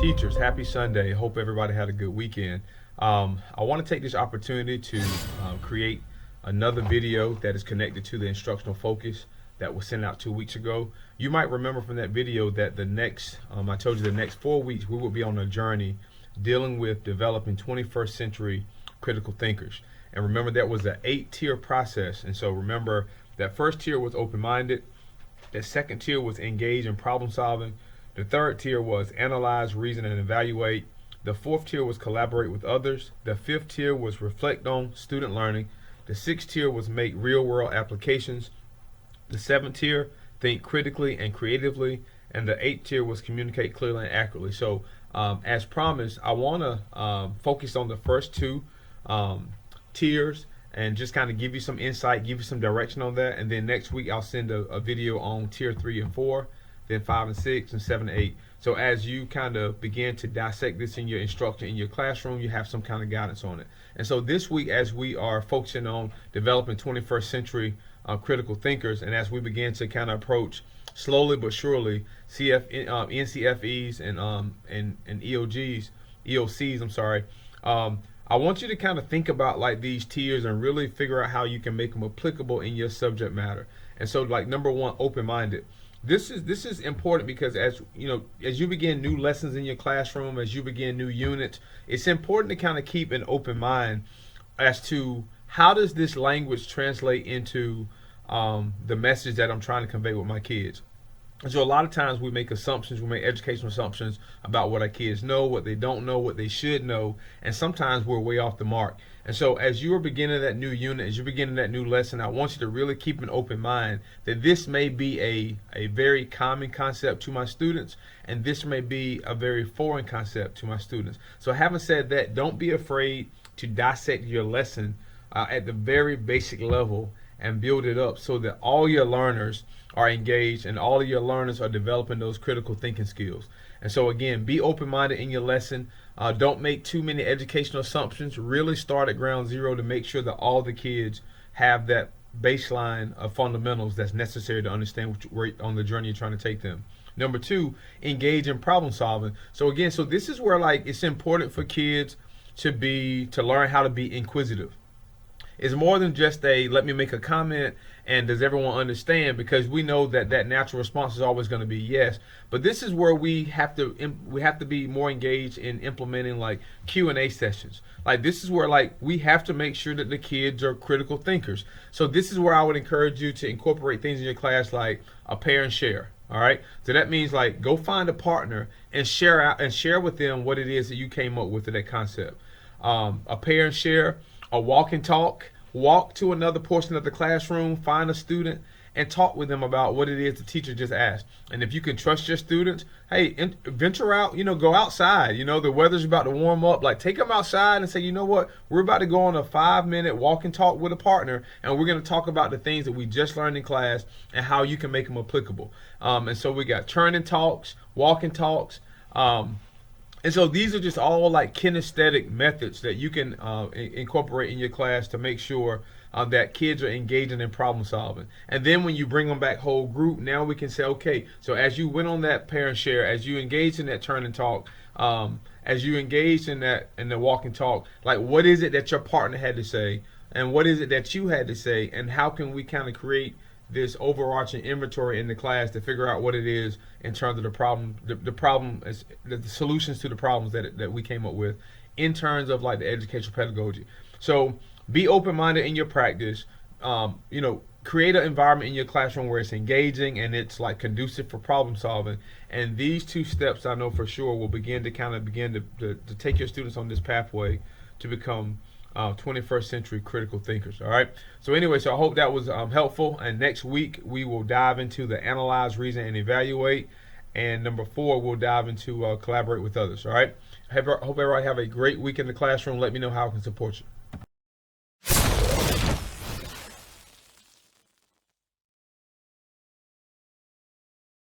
Teachers, happy Sunday. Hope everybody had a good weekend. I want to take this opportunity to create another video that is connected to the instructional focus that was sent out 2 weeks ago. You might remember from that video that I told you the next 4 weeks we will be on a journey dealing with developing 21st century critical thinkers. And remember, that was an 8-tier process. And so remember, that first tier was open-minded. The second tier was engage in problem solving. The third tier was analyze, reason, and evaluate. The fourth tier was collaborate with others. The fifth tier was reflect on student learning. The sixth tier was make real-world applications. The seventh tier, think critically and creatively. And the eighth tier was communicate clearly and accurately. So as promised, I want to focus on the first two tiers and just kind of give you some insight, give you some direction on that. And then next week I'll send a video on tier 3 and 4, then 5 and 6, and 7 and 8. So as you kind of begin to dissect this in your instruction in your classroom, you have some kind of guidance on it. And so this week, as we are focusing on developing 21st century critical thinkers, and as we begin to kind of approach slowly but surely NCFEs and EOCs, I'm sorry. I want you to kind of think about like these tiers and really figure out how you can make them applicable in your subject matter. And so, like, number one, open-minded. This is important because as you begin new lessons in your classroom, as you begin new units, it's important to kind of keep an open mind as to how does this language translate into the message that I'm trying to convey with my kids. And so a lot of times we make assumptions, we make educational assumptions about what our kids know, what they don't know, what they should know, and sometimes we're way off the mark. And so as you are beginning that new unit, as you're beginning that new lesson, I want you to really keep an open mind that this may be a very common concept to my students, and this may be a very foreign concept to my students. So having said that, don't be afraid to dissect your lesson at the very basic level and build it up so that all your learners are engaged and all of your learners are developing those critical thinking skills. And so again, be open-minded in your lesson. Don't make too many educational assumptions. Really start at ground zero to make sure that all the kids have that baseline of fundamentals that's necessary to understand on the journey you're trying to take them. Number two, engage in problem solving. So again, this is where like it's important for kids to learn how to be inquisitive. It's more than just let me make a comment and does everyone understand, because we know that natural response is always going to be yes. But this is where we have to be more engaged in implementing like Q&A sessions. Like this is where like we have to make sure that the kids are critical thinkers. So this is where I would encourage you to incorporate things in your class like a pair and share. All right. So that means like go find a partner and share with them what it is that you came up with in that concept. A pair and share, a walk and talk. Walk to another portion of the classroom, find a student, and talk with them about what it is the teacher just asked. And if you can trust your students, hey, venture out, go outside. The weather's about to warm up. Like, take them outside and say, you know what, we're about to go on a 5-minute walk and talk with a partner, and we're going to talk about the things that we just learned in class and how you can make them applicable. And so we got turn and talks, walk and talks. And so these are just all like kinesthetic methods that you can incorporate in your class to make sure that kids are engaging in problem solving. And then when you bring them back whole group, now we can say, okay, so as you went on that parent share, as you engaged in that turn and talk, as you engaged in the walk and talk, like what is it that your partner had to say, and what is it that you had to say, and how can we kind of create this overarching inventory in the class to figure out what it is in terms of the problem, the solutions to the problems that we came up with in terms of like the educational pedagogy. So be open-minded in your practice. Create an environment in your classroom where it's engaging and it's like conducive for problem solving. And these two steps, I know for sure, will begin to take your students on this pathway to become 21st century critical thinkers. All right. So anyway, I hope that was helpful. And next week we will dive into the analyze, reason, and evaluate. And number 4, we'll dive into collaborate with others. All right. Hope everybody have a great week in the classroom. Let me know how I can support you.